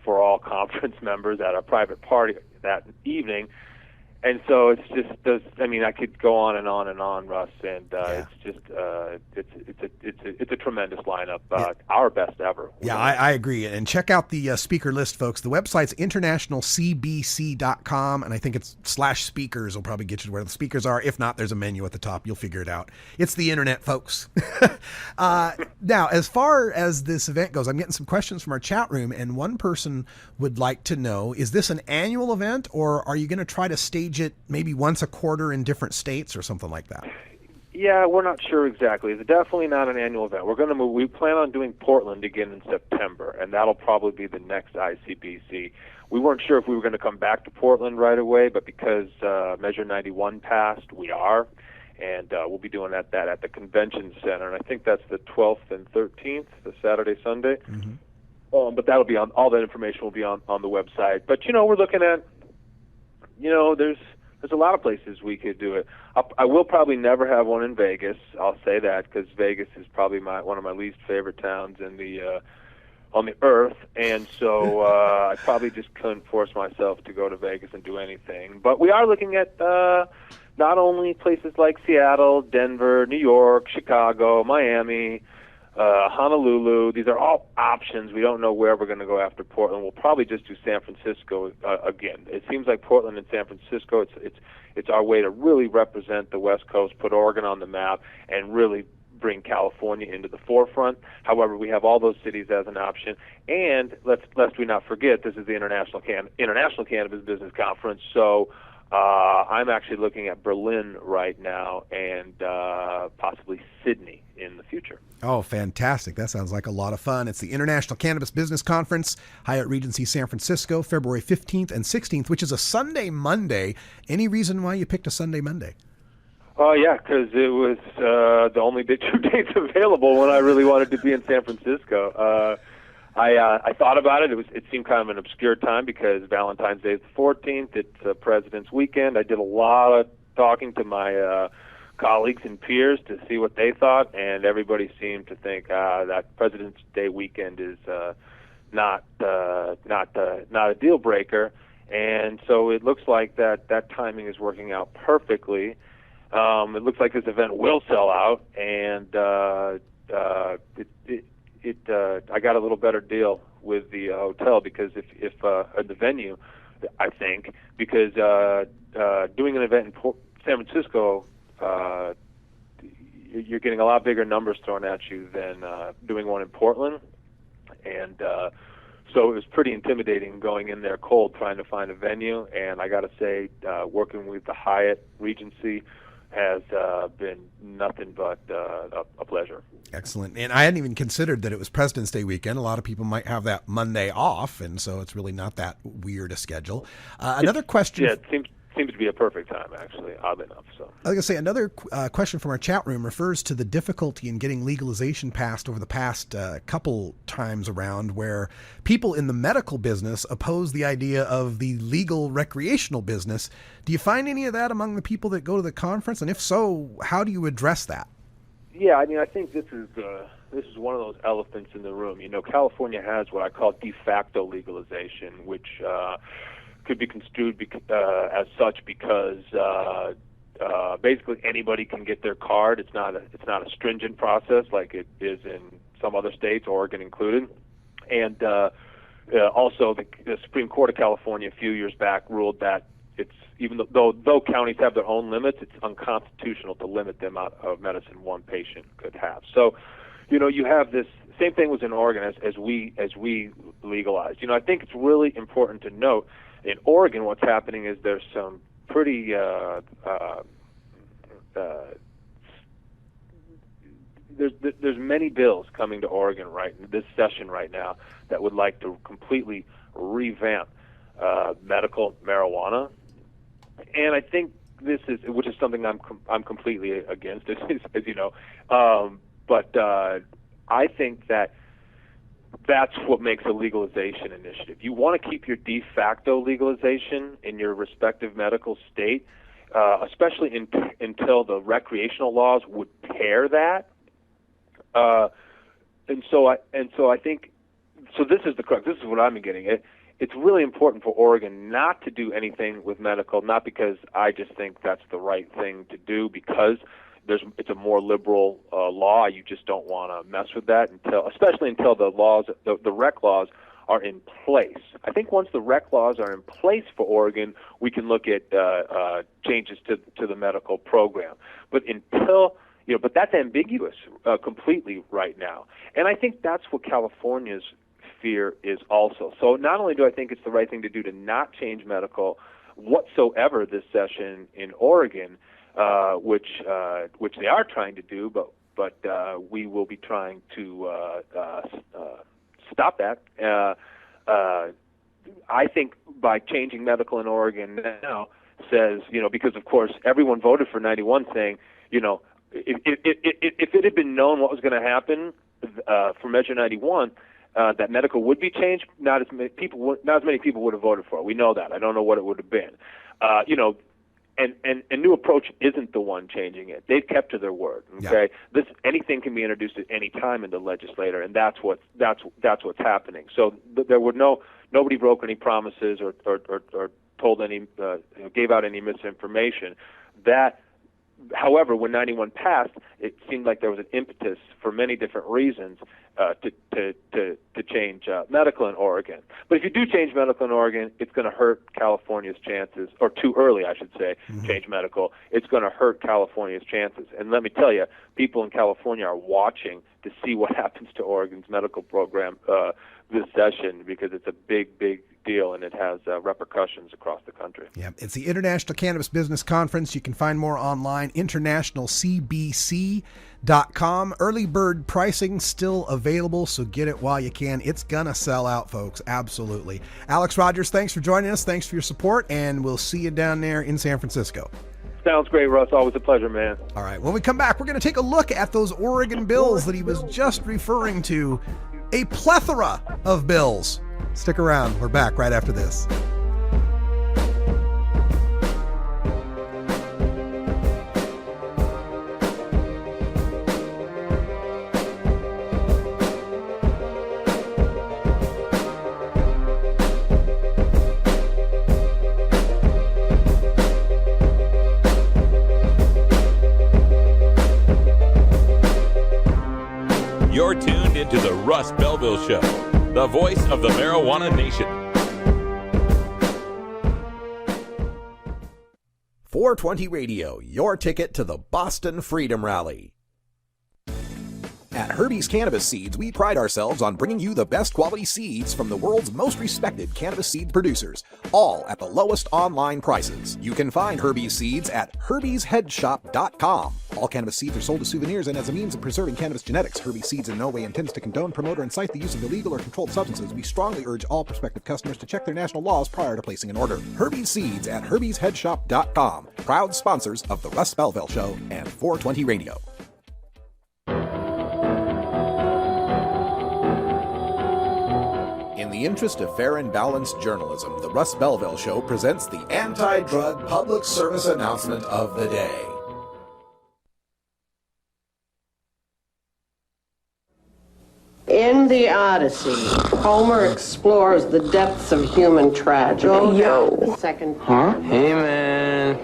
for all conference members at a private party that evening. And so it's just, I could go on and on and on, Russ, and it's just, it's a tremendous lineup, our best ever. Yeah, I agree. And check out the speaker list, folks. The website's internationalcbc.com, and I think it's /speakers will probably get you to where the speakers are. If not, there's a menu at the top. You'll figure it out. It's the internet, folks. Now, as far as this event goes, I'm getting some questions from our chat room, and one person would like to know, is this an annual event, or are you going to try to stage it maybe once a quarter in different states or something like that? Yeah, we're not sure exactly. It's definitely not an annual event. We're going to move. We plan on doing Portland again in September, and that'll probably be the next ICBC. We weren't sure if we were going to come back to Portland right away, but because Measure 91 passed, we are, and we'll be doing that at the Convention Center, and I think that's the 12th and 13th, the Saturday, Sunday. Mm-hmm. But that'll be on. All that information will be on the website. But we're looking at. There's a lot of places we could do it. I will probably never have one in Vegas. I'll say that because Vegas is probably one of my least favorite towns in the on the earth, and so I probably just couldn't force myself to go to Vegas and do anything. But we are looking at not only places like Seattle, Denver, New York, Chicago, Miami, Honolulu. These are all options. We don't know where we're going to go after Portland. We'll probably just do San Francisco again. It seems like Portland and San Francisco, it's our way to really represent the West Coast, put Oregon on the map, and really bring California into the forefront. However, we have all those cities as an option. And lest we not forget, this is the International Cannabis Business Conference, so I'm actually looking at Berlin right now and possibly Sydney in the future. Oh, fantastic. That sounds like a lot of fun. It's the International Cannabis Business Conference, Hyatt Regency San Francisco, February 15th and 16th, which is a Sunday Monday. Any reason why you picked a Sunday Monday? Oh, yeah, because it was the only 2 dates available when I really wanted to be in San Francisco. I thought about it. It seemed kind of an obscure time because Valentine's Day is the 14th. It's President's Weekend. I did a lot of talking to my colleagues and peers to see what they thought, and everybody seemed to think that President's Day weekend is not a deal breaker. And so it looks like that timing is working out perfectly. It looks like this event will sell out, and I got a little better deal with the hotel because if the venue, I think, because doing an event in San Francisco, you're getting a lot bigger numbers thrown at you than doing one in Portland, and so it was pretty intimidating going in there cold trying to find a venue. And I got to say, working with the Hyatt Regency has been nothing but a pleasure. Excellent. And I hadn't even considered that it was President's Day weekend. A lot of people might have that Monday off, and so it's really not that weird a schedule. Another question. Yeah, it seems to be a perfect time, actually, oddly enough. So I was going to say, another question from our chat room refers to the difficulty in getting legalization passed over the past couple times around, where people in the medical business oppose the idea of the legal recreational business. Do you find any of that among the people that go to the conference? And if so, how do you address that? Yeah, I mean, I think this is one of those elephants in the room. You know, California has what I call de facto legalization, which could be construed as such because basically anybody can get their card. It's not a stringent process like it is in some other states, Oregon included. And also the Supreme Court of California a few years back ruled that it's even though counties have their own limits, it's unconstitutional to limit the amount of medicine one patient could have. So, you know, you have this same thing was in Oregon as we legalized. You know, I think it's really important to note in Oregon what's happening is there's some pretty there's many bills coming to Oregon this session right now that would like to completely revamp medical marijuana. And I think this is, which is something I'm completely against, as you know. But I think that's what makes a legalization initiative. You want to keep your de facto legalization in your respective medical state, especially until the recreational laws would pair that. And so I think this is the crux. This is what I'm getting at. It's really important for Oregon not to do anything with medical, not because I just think that's the right thing to do, because it's a more liberal law. You just don't want to mess with that especially until the rec laws are in place. I think once the rec laws are in place for Oregon, we can look at changes to the medical program. But but that's ambiguous completely right now. And I think that's what California's fear is also. So not only do I think it's the right thing to do to not change medical whatsoever this session in Oregon, which they are trying to do, but we will be trying to stop that. I think by changing medical in Oregon now says, you know, because of course everyone voted for 91 saying, you know, if it had been known what was going to happen for Measure 91, that medical would be changed, not as many people would have voted for it. We know that. I don't know what it would have been. You know, and New Approach isn't the one changing it. They've kept to their word. Okay, yeah. Anything can be introduced at any time in the legislature, and that's what's happening. So there were nobody broke any promises or told any gave out any misinformation. However, when 91 passed, it seemed like there was an impetus for many different reasons to change medical in Oregon. But if you do change medical in Oregon, it's going to hurt California's chances, or too early, I should say, change medical. It's going to hurt California's chances. And let me tell you, people in California are watching to see what happens to Oregon's medical program this session because it's a big, big deal and it has repercussions across the country. Yeah, it's the International Cannabis Business Conference. You can find more online, internationalcbc.com. Early bird pricing still available, so get it while you can. It's gonna sell out, folks. Absolutely. Alex Rogers, thanks for joining us. Thanks for your support, and we'll see you down there in San Francisco. Sounds great, Russ. Always a pleasure, man. All right, when we come back, we're going to take a look at those Oregon bills that he was just referring to. A plethora of bills. Stick around. We're back right after this. You're tuned into the Russ Belville Show, the voice of the marijuana nation. 420 Radio, your ticket to the Boston Freedom Rally. At Herbie's Cannabis Seeds, we pride ourselves on bringing you the best quality seeds from the world's most respected cannabis seed producers, all at the lowest online prices. You can find Herbie's Seeds at herbiesheadshop.com. All cannabis seeds are sold as souvenirs and as a means of preserving cannabis genetics. Herbie's Seeds in no way intends to condone, promote, or incite the use of illegal or controlled substances. We strongly urge all prospective customers to check their national laws prior to placing an order. Herbie's Seeds at herbiesheadshop.com. Proud sponsors of the Russ Belville Show and 420 Radio. In the interest of fair and balanced journalism, the Russ Belville Show presents the anti-drug public service announcement of the day. In the Odyssey, Homer explores the depths of human tragedy. Yo. Second. Huh? Hey, man.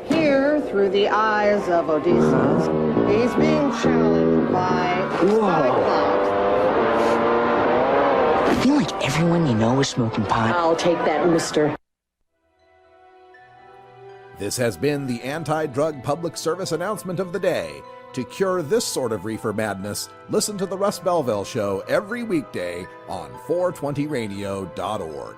Here, through the eyes of Odysseus, he's being challenged by exotic lives. I feel like everyone you know is smoking pot. I'll take that, mister. This has been the anti-drug public service announcement of the day. To cure this sort of reefer madness, listen to the Russ Belville Show every weekday on 420radio.org.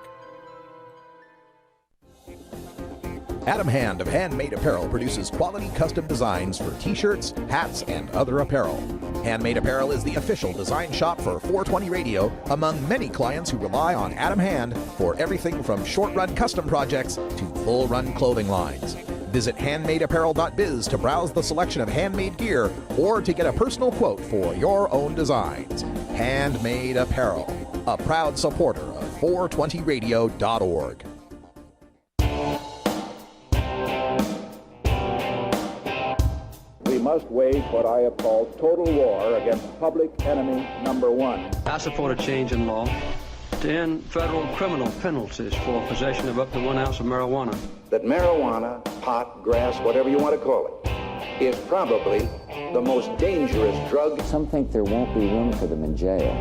Adam Hand of Handmade Apparel produces quality custom designs for t-shirts, hats, and other apparel. Handmade Apparel is the official design shop for 420 Radio, among many clients who rely on Adam Hand for everything from short-run custom projects to full-run clothing lines. Visit handmadeapparel.biz to browse the selection of handmade gear or to get a personal quote for your own designs. Handmade Apparel, a proud supporter of 420radio.org. We must wage what I have called total war against public enemy number one. I support a change in law to end federal criminal penalties for possession of up to 1 ounce of marijuana. That marijuana, pot, grass, whatever you want to call it, is probably the most dangerous drug. Some think there won't be room for them in jail.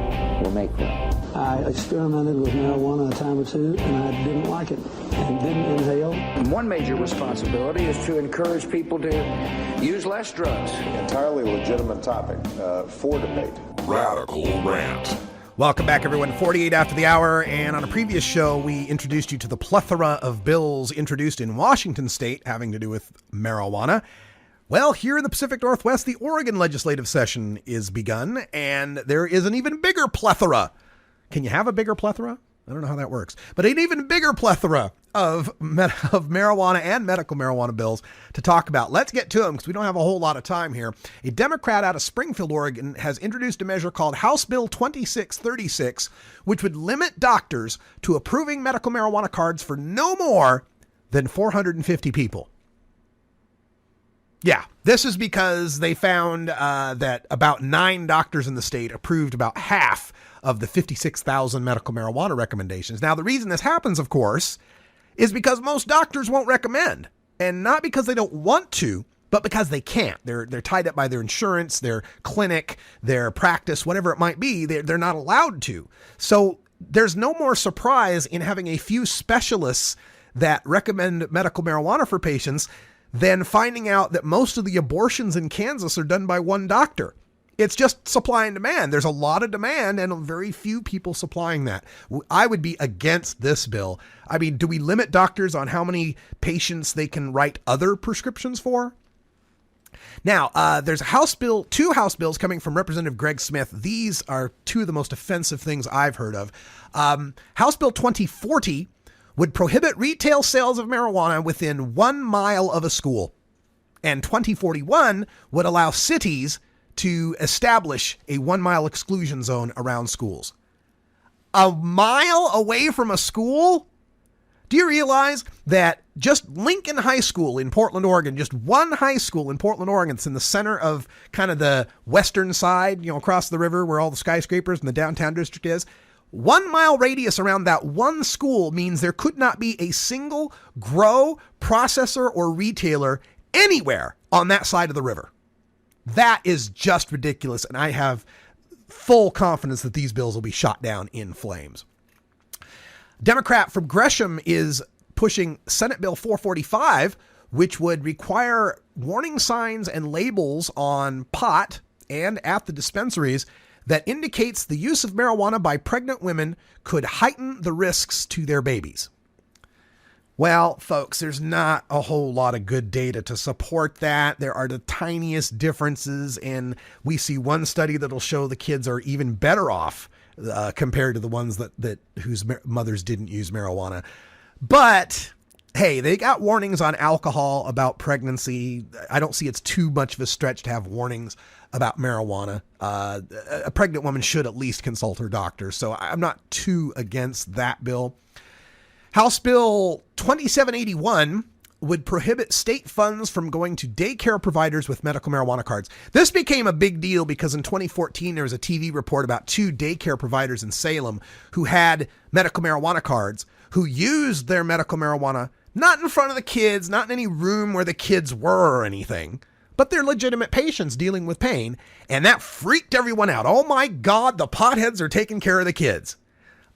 We'll make room. I experimented with marijuana a time or two, and I didn't like it and didn't inhale. One major responsibility is to encourage people to use less drugs. Entirely legitimate topic for debate. Radical Rant. Welcome back, everyone. 48 after the hour, and on a previous show, we introduced you to the plethora of bills introduced in Washington state having to do with marijuana. Well, here in the Pacific Northwest, the Oregon legislative session is begun, and there is an even bigger plethora. Can you have a bigger plethora? I don't know how that works, but an even bigger plethora of marijuana and medical marijuana bills to talk about. Let's get to them because we don't have a whole lot of time here. A Democrat out of Springfield, Oregon has introduced a measure called House Bill 2636, which would limit doctors to approving medical marijuana cards for no more than 450 people. Yeah, this is because they found that about 9 doctors in the state approved about half of the 56,000 medical marijuana recommendations. Now, the reason this happens, of course, is because most doctors won't recommend, and not because they don't want to, but because they can't. They're tied up by their insurance, their clinic, their practice, whatever it might be. They're not allowed to. So there's no more surprise in having a few specialists that recommend medical marijuana for patients than finding out that most of the abortions in Kansas are done by one doctor. It's just supply and demand. There's a lot of demand and very few people supplying that. I would be against this bill. I mean, do we limit doctors on how many patients they can write other prescriptions for? Now, there's two House bills coming from Representative Greg Smith. These are two of the most offensive things I've heard of. House Bill 2040 would prohibit retail sales of marijuana within 1 mile of a school. And 2041 would allow cities to establish a 1 mile exclusion zone around schools. A mile away from a school? Do you realize that just Lincoln High School in Portland, Oregon, just one high school in Portland, Oregon, it's in the center of kind of the western side, across the river where all the skyscrapers and the downtown district is. 1 mile radius around that one school means there could not be a single grow, processor, or retailer anywhere on that side of the river. That is just ridiculous, and I have full confidence that these bills will be shot down in flames. Democrat from Gresham is pushing Senate Bill 445, which would require warning signs and labels on pot and at the dispensaries that indicates the use of marijuana by pregnant women could heighten the risks to their babies. Well, folks, there's not a whole lot of good data to support that. There are the tiniest differences, and we see one study that'll show the kids are even better off compared to the ones that whose mothers didn't use marijuana. But hey, they got warnings on alcohol about pregnancy. I don't see it's too much of a stretch to have warnings about marijuana. A pregnant woman should at least consult her doctor. So I'm not too against that bill. House Bill 2781 would prohibit state funds from going to daycare providers with medical marijuana cards. This became a big deal because in 2014, there was a TV report about 2 daycare providers in Salem who had medical marijuana cards, who used their medical marijuana not in front of the kids, not in any room where the kids were or anything, but they're legitimate patients dealing with pain. And that freaked everyone out. Oh my God, the potheads are taking care of the kids.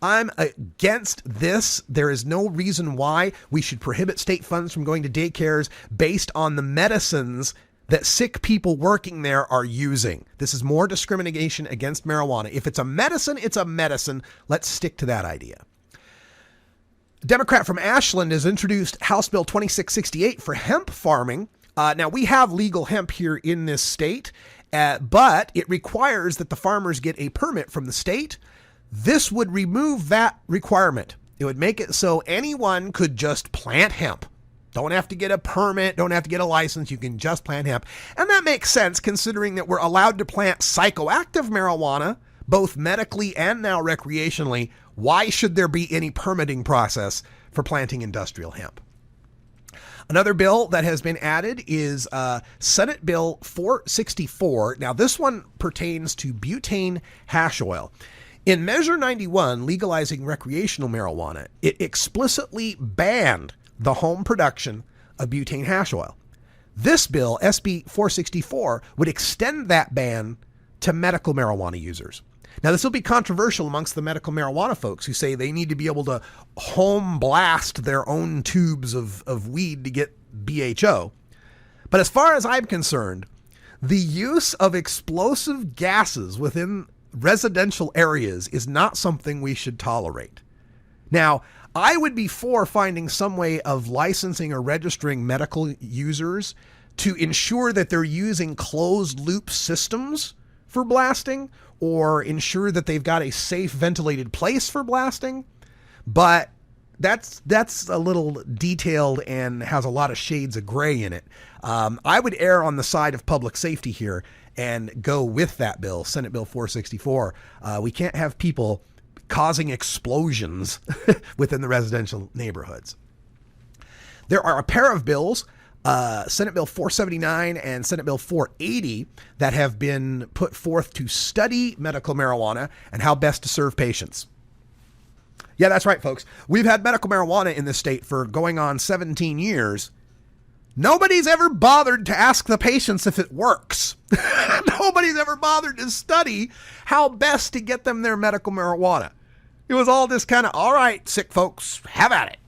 I'm against this. There is no reason why we should prohibit state funds from going to daycares based on the medicines that sick people working there are using. This is more discrimination against marijuana. If it's a medicine, it's a medicine. Let's stick to that idea. A Democrat from Ashland has introduced House Bill 2668 for hemp farming. Now, we have legal hemp here in this state, but it requires that the farmers get a permit from the state. This would remove that requirement. It would make it so anyone could just plant hemp. Don't have to get a permit, don't have to get a license, you can just plant hemp. And that makes sense considering that we're allowed to plant psychoactive marijuana, both medically and now recreationally. Why should there be any permitting process for planting industrial hemp? Another bill that has been added is Senate Bill 464. Now this one pertains to butane hash oil. In Measure 91, legalizing recreational marijuana, it explicitly banned the home production of butane hash oil. This bill, SB 464, would extend that ban to medical marijuana users. Now, this will be controversial amongst the medical marijuana folks who say they need to be able to home blast their own tubes of weed to get BHO. But as far as I'm concerned, the use of explosive gases within residential areas is not something we should tolerate. Now, I would be for finding some way of licensing or registering medical users to ensure that they're using closed loop systems for blasting or ensure that they've got a safe ventilated place for blasting. But that's a little detailed and has a lot of shades of gray in it. I would err on the side of public safety here and go with that bill, Senate Bill 464. We can't have people causing explosions within the residential neighborhoods. There are a pair of bills, Senate Bill 479 and Senate Bill 480, that have been put forth to study medical marijuana and how best to serve patients. Yeah, that's right, folks. We've had medical marijuana in this state for going on 17 years. Nobody's ever bothered to ask the patients if it works. Nobody's ever bothered to study how best to get them their medical marijuana. It was all this kind of, all right, sick folks, have at it.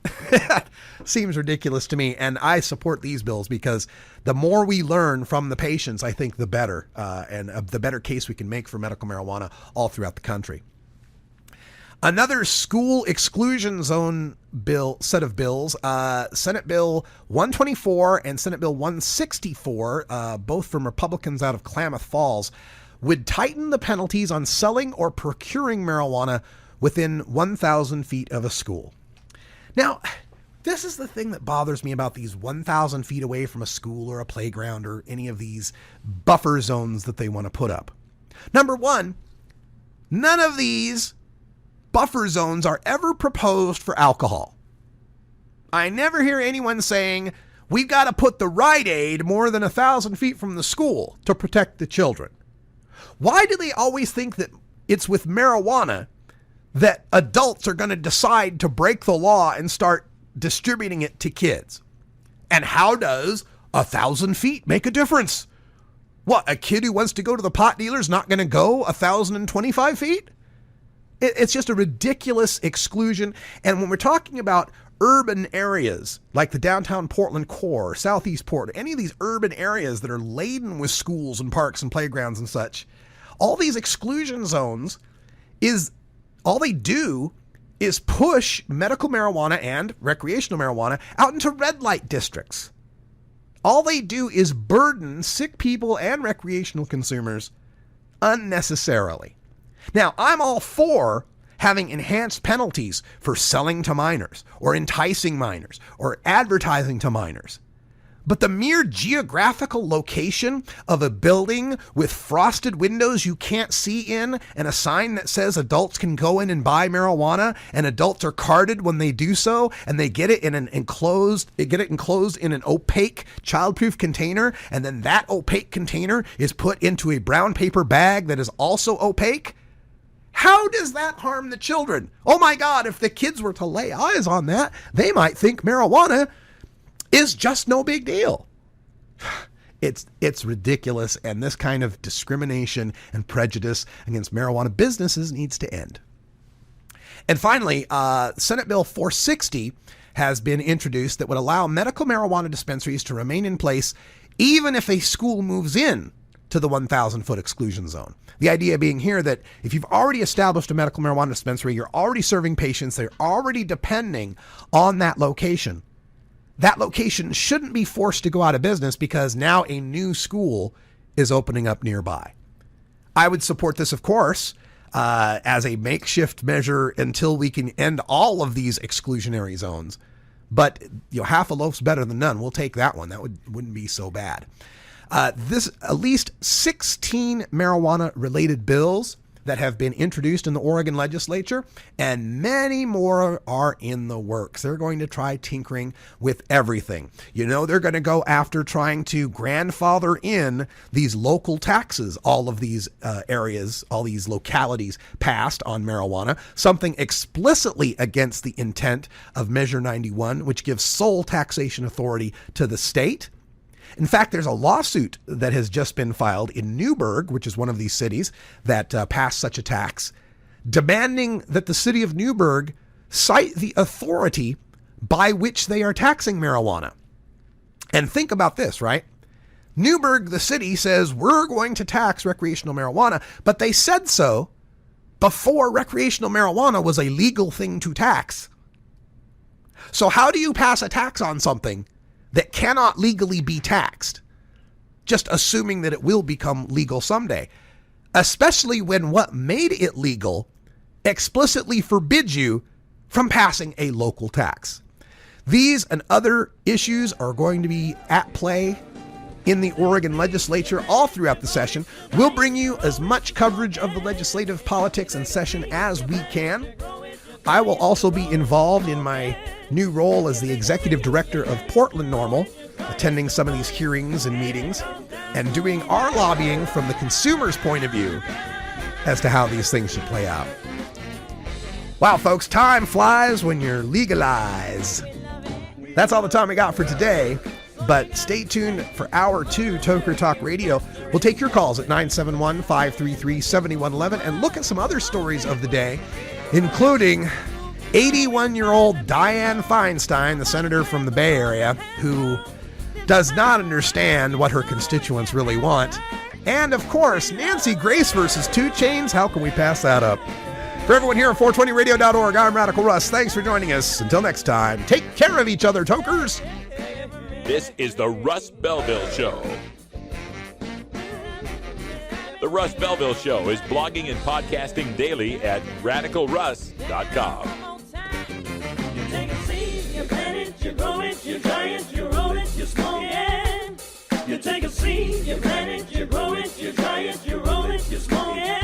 Seems ridiculous to me, and I support these bills because the more we learn from the patients, I think the better, and the better case we can make for medical marijuana all throughout the country. Another school exclusion zone set of bills, Senate Bill 124 and Senate Bill 164, both from Republicans out of Klamath Falls, would tighten the penalties on selling or procuring marijuana within 1,000 feet of a school. Now, this is the thing that bothers me about these 1,000 feet away from a school or a playground or any of these buffer zones that they want to put up. Number one, none of these buffer zones are ever proposed for alcohol. I never hear anyone saying, we've got to put the Rite Aid more than 1,000 feet from the school to protect the children. Why do they always think that it's with marijuana that adults are going to decide to break the law and start distributing it to kids? And how does 1,000 feet make a difference? What, a kid who wants to go to the pot dealer is not going to go 1,025 feet? It's just a ridiculous exclusion. And when we're talking about urban areas like the downtown Portland core, southeast Portland, any of these urban areas that are laden with schools and parks and playgrounds and such, all these exclusion zones all they do is push medical marijuana and recreational marijuana out into red light districts. All they do is burden sick people and recreational consumers unnecessarily. Now, I'm all for having enhanced penalties for selling to minors or enticing minors or advertising to minors. But the mere geographical location of a building with frosted windows you can't see in and a sign that says adults can go in and buy marijuana and adults are carded when they do so and they get it in an enclosed in an opaque childproof container, and then that opaque container is put into a brown paper bag that is also opaque. How does that harm the children? Oh my God, if the kids were to lay eyes on that, they might think marijuana is just no big deal. It's ridiculous, and this kind of discrimination and prejudice against marijuana businesses needs to end. And finally, Senate Bill 460 has been introduced that would allow medical marijuana dispensaries to remain in place even if a school moves in to the 1,000-foot exclusion zone. The idea being here that if you've already established a medical marijuana dispensary, you're already serving patients, they're already depending on that location. That location shouldn't be forced to go out of business because now a new school is opening up nearby. I would support this, of course, as a makeshift measure until we can end all of these exclusionary zones. But half a loaf's better than none. We'll take that one. That wouldn't be so bad. This at least 16 marijuana-related bills that have been introduced in the Oregon legislature, and many more are in the works. They're going to try tinkering with everything. They're going to go after trying to grandfather in these local taxes, all of these areas, all these localities passed on marijuana, something explicitly against the intent of Measure 91, which gives sole taxation authority to the state. In fact, there's a lawsuit that has just been filed in Newburgh, which is one of these cities that passed such a tax, demanding that the city of Newburgh cite the authority by which they are taxing marijuana. And think about this, right? Newburgh, the city, says we're going to tax recreational marijuana, but they said so before recreational marijuana was a legal thing to tax. So how do you pass a tax on something that cannot legally be taxed, just assuming that it will become legal someday, especially when what made it legal explicitly forbids you from passing a local tax? These and other issues are going to be at play in the Oregon legislature all throughout the session. We'll bring you as much coverage of the legislative politics and session as we can. I will also be involved in my new role as the executive director of Portland NORML, attending some of these hearings and meetings and doing our lobbying from the consumer's point of view as to how these things should play out. Wow, folks, time flies when you're legalized. That's all the time we got for today, but stay tuned for Hour 2 Toker Talk Radio. We'll take your calls at 971-533-7111 and look at some other stories of the day, including 81-year-old Dianne Feinstein, the senator from the Bay Area, who does not understand what her constituents really want. And, of course, Nancy Grace versus 2 Chainz. How can we pass that up? For everyone here at 420radio.org, I'm Radical Russ. Thanks for joining us. Until next time, take care of each other, tokers. This is the Russ Belville Show. The Russ Belville Show is blogging and podcasting daily at radicalruss.com. You take a seed, you plant it, you grow it, you dry it, you roll it, you smoke it. You take a seed, you plant it, you grow it, you dry it, you roll it, you smoke it.